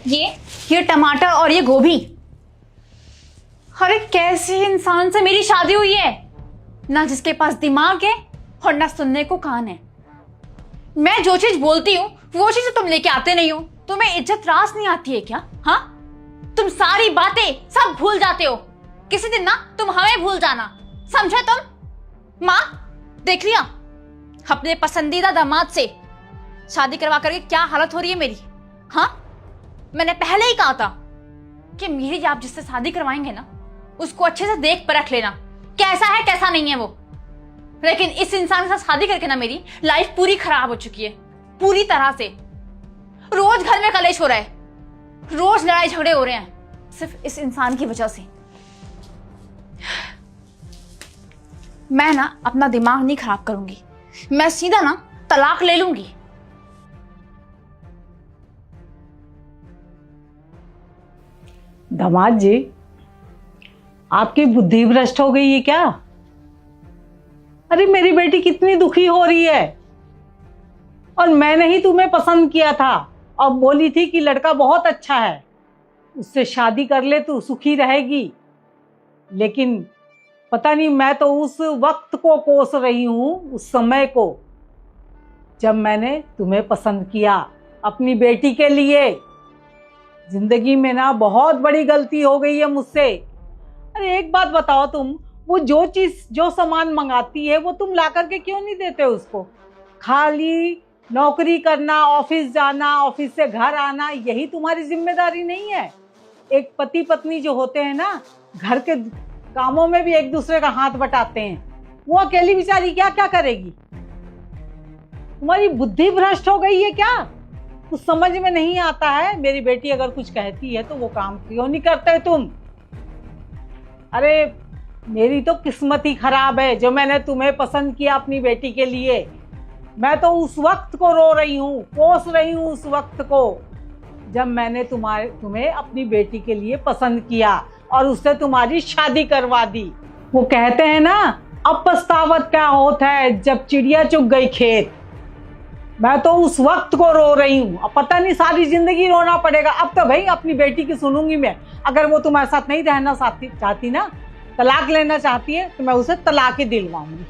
ये टमाटर और ये गोभी। अरे कैसे इंसान से मेरी शादी हुई है, ना जिसके पास दिमाग है और ना सुनने को कान है। मैं जो चीज बोलती हूँ वो चीज तुम लेके आते नहीं हो। तुम्हें इज्जत रास नहीं आती है क्या? हाँ, तुम सारी बातें सब भूल जाते हो। किसी दिन ना तुम हमें भूल जाना, समझे तुम? माँ, देख लिया अपने पसंदीदा दामाद से शादी करवा करके क्या हालत हो रही है मेरी। हाँ, मैंने पहले ही कहा था कि मेरी आप जिससे शादी करवाएंगे ना उसको अच्छे से देख परख लेना, कैसा है कैसा नहीं है वो। लेकिन इस इंसान के साथ शादी करके ना मेरी लाइफ पूरी खराब हो चुकी है, पूरी तरह से। रोज घर में कलेश हो रहा है, रोज लड़ाई झगड़े हो रहे हैं, सिर्फ इस इंसान की वजह से। मैं ना अपना दिमाग नहीं खराब करूंगी, मैं सीधा ना तलाक ले लूंगी। दामाद जी, आपकी बुद्धि भ्रष्ट हो गई है क्या? अरे मेरी बेटी कितनी दुखी हो रही है, और मैंने ही तुम्हें पसंद किया था और बोली थी कि लड़का बहुत अच्छा है, उससे शादी कर ले तो सुखी रहेगी। लेकिन पता नहीं, मैं तो उस वक्त को कोस रही हूं, उस समय को जब मैंने तुम्हें पसंद किया अपनी बेटी के लिए। जिंदगी में ना बहुत बड़ी गलती हो गई है मुझसे। अरे एक बात बताओ, तुम वो जो चीज जो सामान मंगाती है वो तुम ला करके क्यों नहीं देते उसको? खाली नौकरी करना, ऑफिस जाना, ऑफिस से घर आना, यही तुम्हारी जिम्मेदारी नहीं है? एक पति पत्नी जो होते हैं ना, घर के कामों में भी एक दूसरे का हाथ बटाते हैं। वो अकेली बेचारी क्या क्या करेगी? तुम्हारी बुद्धि भ्रष्ट हो गई है क्या? कुछ समझ में नहीं आता है? मेरी बेटी अगर कुछ कहती है तो वो काम क्यों नहीं करते तुम? अरे मेरी तो किस्मत ही खराब है जो मैंने तुम्हें पसंद किया अपनी बेटी के लिए। मैं तो उस वक्त को रो रही हूँ, कोस रही हूँ उस वक्त को जब मैंने तुम्हें अपनी बेटी के लिए पसंद किया और उससे तुम्हारी शादी करवा दी। वो कहते हैं ना, अब पछतावत क्या होता है जब चिड़िया चुग गई खेत। मैं तो उस वक्त को रो रही हूँ, अब पता नहीं सारी जिंदगी रोना पड़ेगा। अब तो भाई अपनी बेटी की सुनूंगी मैं। अगर वो तुम्हारे साथ नहीं रहना चाहती ना, तलाक लेना चाहती है, तो मैं उसे तलाक ही दिलवाऊंगी।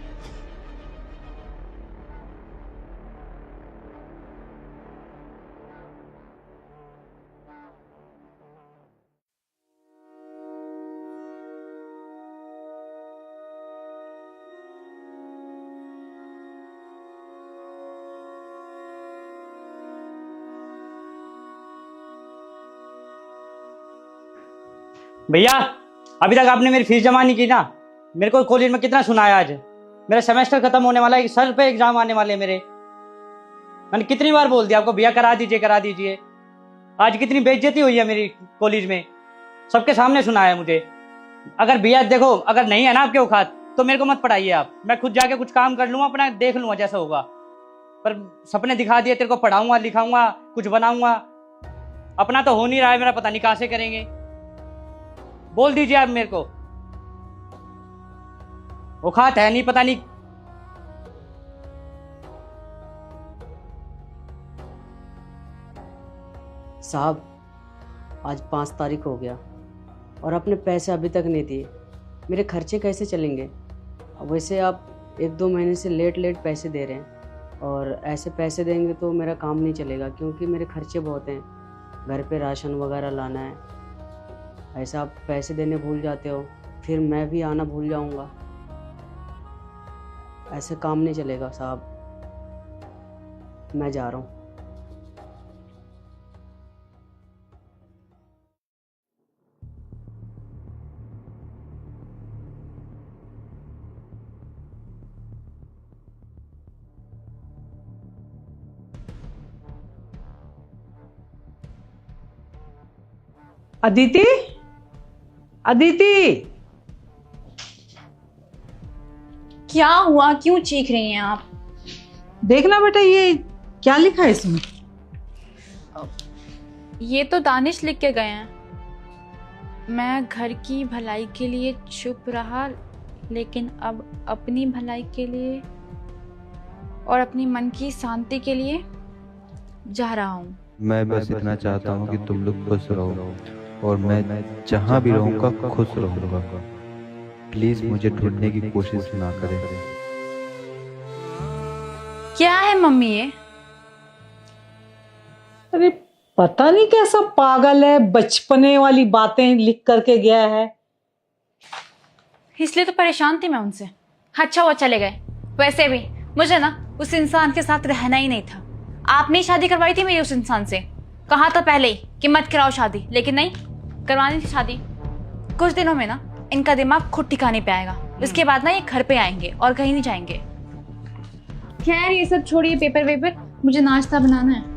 भैया, अभी तक आपने मेरी फीस जमा नहीं की ना। मेरे को कॉलेज में कितना सुनाया आज। मेरा सेमेस्टर खत्म होने वाला है, सर पे एग्जाम आने वाले मेरे। मैंने कितनी बार बोल दिया आपको, भैया करा दीजिए करा दीजिए। आज कितनी बेइज्जती हुई है मेरी कॉलेज में, सबके सामने सुनाया मुझे। अगर भैया देखो, अगर नहीं है ना आपके औकात तो मेरे को मत पढ़ाइए आप। मैं खुद जाके कुछ काम कर लूंगा, अपना देख लूंगा जैसा होगा। पर सपने दिखा दिए, तेरे को पढ़ाऊंगा लिखाऊंगा कुछ बनाऊंगा, अपना तो हो नहीं रहा है मेरा। पता नहीं कहां से करेंगे। बोल दीजिए आप मेरे को, औकात है नहीं पता नहीं। साहब, आज 5 तारीख हो गया और अपने पैसे अभी तक नहीं दिए। मेरे खर्चे कैसे चलेंगे? वैसे आप 1-2 महीने से लेट पैसे दे रहे हैं, और ऐसे पैसे देंगे तो मेरा काम नहीं चलेगा, क्योंकि मेरे खर्चे बहुत हैं। घर पे राशन वगैरह लाना है। ऐसा आप पैसे देने भूल जाते हो, फिर मैं भी आना भूल जाऊंगा। ऐसे काम नहीं चलेगा साहब, मैं जा रहा हूँ। अदिति, अदिति, क्या हुआ? क्यों चीख रही हैं आप? देखना बेटा, ये क्या लिखा है इसमें? ये तो दानिश लिख के गए हैं। मैं घर की भलाई के लिए चुप रहा, लेकिन अब अपनी भलाई के लिए और अपनी मन की शांति के लिए जा रहा हूँ। मैं बस इतना चाहता हूँ कि तुम लोग खुश रहो और मैं जहाँ भी रहूँगा खुश रहूँगा। प्लीज मुझे ढूंढने की कोशिश ना करें। क्या है मम्मी ये? अरे पता नहीं कैसा पागल है, बचपने वाली बातें लिख करके गया है। इसलिए तो परेशान थी मैं उनसे। अच्छा हुआ चले गए। वैसे भी मुझे ना उस इंसान के साथ रहना ही नहीं था। आपने ही शादी करवाई थी मेरी उस इंसान से। कहा था पहले ही कि मत कराओ शादी, लेकिन नहीं, करवानी थी शादी। कुछ दिनों में ना इनका दिमाग खुद ठिकाने पे आएगा। इसके बाद ना ये घर पे आएंगे और कहीं नहीं जाएंगे। खैर ये सब छोड़िए, पेपर वेपर, मुझे नाश्ता बनाना है।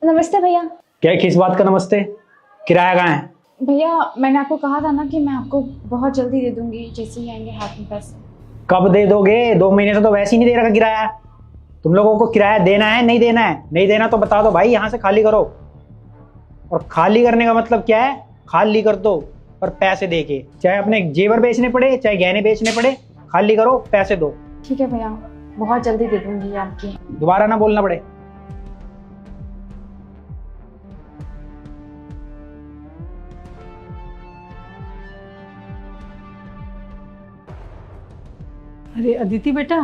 नमस्ते भैया। क्या, किस बात का नमस्ते? किराया कहाँ है? भैया मैंने आपको कहा था ना कि मैं आपको बहुत जल्दी दे दूंगी जैसे ही आएंगे हाथ में पैसे। कब दे दोगे? 2 महीने से तो वैसे ही नहीं दे रखा किराया। तुम लोगों को किराया देना है, नहीं देना है? नहीं देना तो बता दो भाई, यहाँ से खाली करो। और खाली करने का मतलब क्या है? खाली कर दो और पैसे दे के, चाहे अपने जेवर बेचने पड़े चाहे गहने बेचने पड़े, खाली करो, पैसे दो। ठीक है भैया, बहुत जल्दी दे दूंगी आपकी। दोबारा ना बोलना पड़े। अरे अदिति बेटा,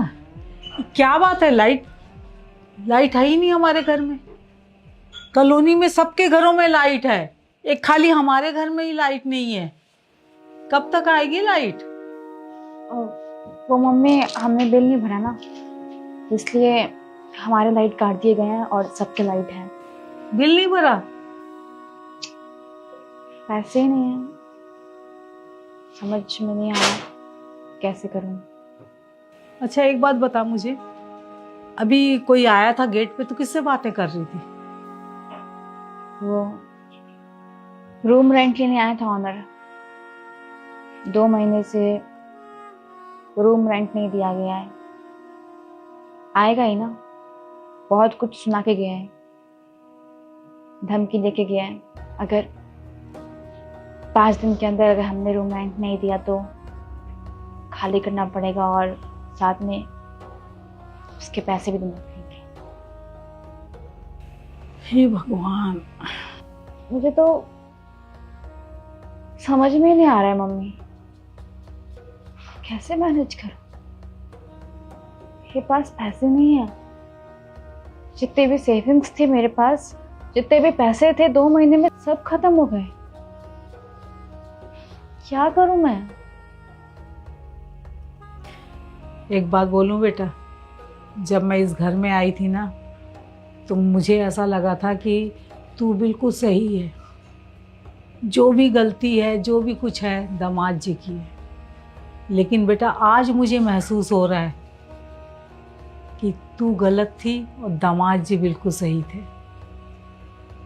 क्या बात है? लाइट है ही नहीं हमारे घर में। कॉलोनी में सबके घरों में लाइट है, एक खाली हमारे घर में ही लाइट नहीं है। कब तक आएगी लाइट? वो मम्मी, हमने बिल नहीं भरा ना, इसलिए हमारे लाइट काट दिए गए हैं और सबके लाइट है। बिल नहीं भरा? पैसे ही नहीं है, समझ में नहीं आ रहा कैसे करूं। अच्छा एक बात बता मुझे, अभी कोई आया था गेट पे, तो किससे बातें कर रही थी? वो रूम रेंट लेने आया था ऑनर। 2 महीने से रूम रेंट नहीं दिया गया है। आएगा ही ना, बहुत कुछ सुना के गया है, धमकी देके गया है। अगर 5 दिन के अंदर अगर हमने रूम रेंट नहीं दिया तो खाली करना पड़ेगा और साथ में उसके पैसे भी देने पड़ेंगे। हे भगवान, मुझे तो समझ में नहीं आ रहा है मम्मी, कैसे मैनेज करूं। मेरे पास पैसे नहीं है। जितने भी सेविंग्स थे मेरे पास, जितने भी पैसे थे 2 महीने में सब खत्म हो गए। क्या करूं मैं? एक बात बोलूं बेटा, जब मैं इस घर में आई थी ना, तो मुझे ऐसा लगा था कि तू बिल्कुल सही है। जो भी गलती है, जो भी कुछ है, दामाद जी की है। लेकिन बेटा आज मुझे महसूस हो रहा है कि तू गलत थी और दामाद जी बिल्कुल सही थे।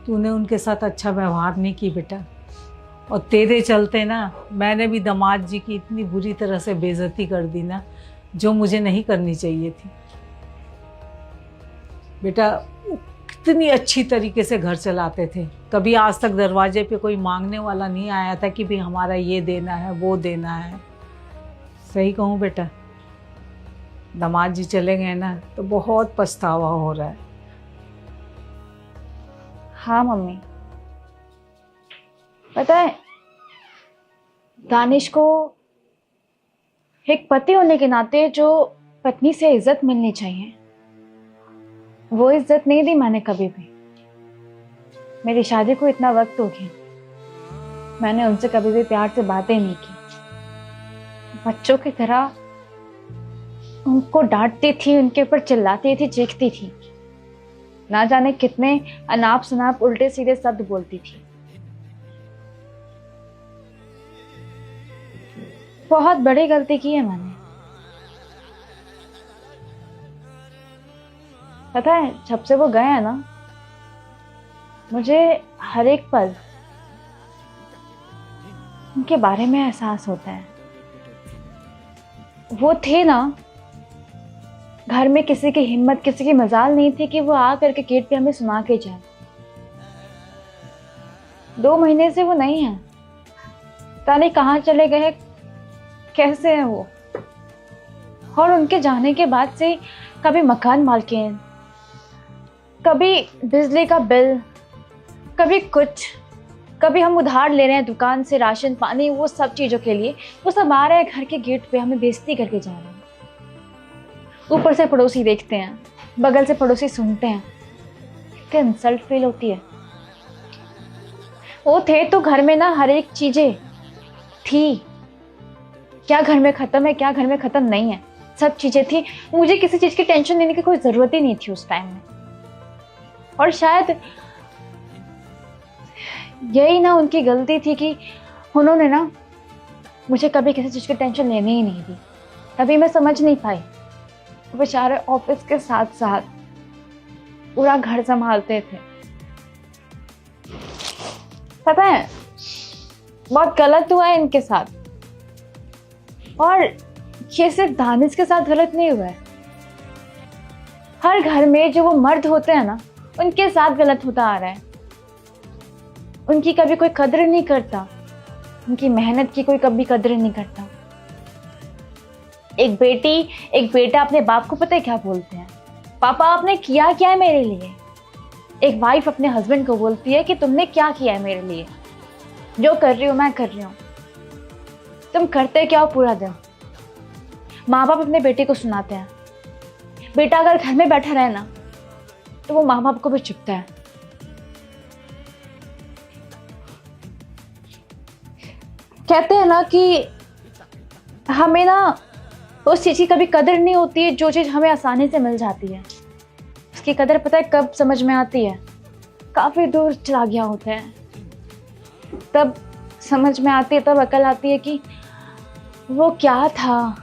तूने उनके साथ अच्छा व्यवहार नहीं की बेटा, और तेरे चलते ना मैंने भी दामाद जी की इतनी बुरी तरह से बेइज्जती कर दी ना, जो मुझे नहीं करनी चाहिए थी। बेटा कितनी अच्छी तरीके से घर चलाते थे, कभी आज तक दरवाजे पे कोई मांगने वाला नहीं आया था कि भाई हमारा ये देना है वो देना है। सही कहूँ बेटा, दामाद जी चले गए ना तो बहुत पछतावा हो रहा है। हाँ मम्मी, पता है दानिश को एक पति होने के नाते जो पत्नी से इज्जत मिलनी चाहिए, वो इज्जत नहीं दी मैंने कभी भी। मेरी शादी को इतना वक्त हो गया, मैंने उनसे कभी भी प्यार से बातें नहीं की। बच्चों की तरह उनको डांटती थी, उनके ऊपर चिल्लाती थी, चीखती थी, ना जाने कितने अनाप शनाप उल्टे सीधे शब्द बोलती थी। बहुत बड़ी गलती की है मैंने। पता है जब से वो गए हैं ना, मुझे हर एक पल उनके बारे में एहसास होता है। वो थे ना, घर में किसी की हिम्मत, किसी की मजाल नहीं थी कि वो आ करके गेट पे हमें सुना के जाए। 2 महीने से वो नहीं है, पता नहीं कहाँ चले गए, कैसे हैं वो। और उनके जाने के बाद से कभी मकान मालकिन, कभी बिजली का बिल, कभी कुछ, कभी हम उधार ले रहे हैं दुकान से राशन पानी, वो सब चीज़ों के लिए वो सब आ रहे हैं घर के गेट पे, हमें बेइज्जती करके जा रहे हैं। ऊपर से पड़ोसी देखते हैं, बगल से पड़ोसी सुनते हैं, क्या इंसल्ट फील होती है। वो थे तो घर में ना हर एक चीजें थी, क्या घर में खत्म है, क्या घर में खत्म नहीं है, सब चीजें थी। मुझे किसी चीज की टेंशन लेने की कोई जरूरत ही नहीं थी उस टाइम में। और शायद यही ना उनकी गलती थी कि उन्होंने ना मुझे कभी किसी चीज की टेंशन लेने ही नहीं दी, तभी मैं समझ नहीं पाई। बेचारे ऑफिस के साथ साथ पूरा घर संभालते थे। पता है बहुत गलत हुआ है इनके साथ, और ये सिर्फ दानिश के साथ गलत नहीं हुआ है, हर घर में जो वो मर्द होते हैं ना उनके साथ गलत होता आ रहा है। उनकी कभी कोई कदर नहीं करता, उनकी मेहनत की कोई कभी कदर नहीं करता। एक बेटा अपने बाप को पता है क्या बोलते हैं, पापा आपने किया क्या है मेरे लिए। एक वाइफ अपने हस्बैंड को बोलती है कि तुमने क्या किया है मेरे लिए, जो कर रही हो मैं कर रही हूँ, तुम करते क्या हो पूरा दिन। माँ बाप अपने बेटे को सुनाते हैं, बेटा अगर घर में बैठा रहे ना तो वो माँ बाप को भी चुभता है। कहते हैं ना कि हमें ना उस चीज की कभी कदर नहीं होती है जो चीज हमें आसानी से मिल जाती है। उसकी कदर पता है कब समझ में आती है, काफी दूर चला गया होता है तब समझ में आती है, तब अकल आती है कि वो क्या था।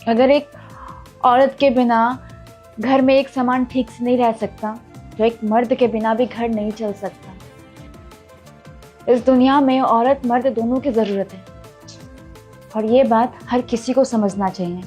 अगर एक औरत के बिना घर में एक सामान ठीक से नहीं रह सकता तो एक मर्द के बिना भी घर नहीं चल सकता। इस दुनिया में औरत मर्द दोनों की जरूरत है, और ये बात हर किसी को समझना चाहिए।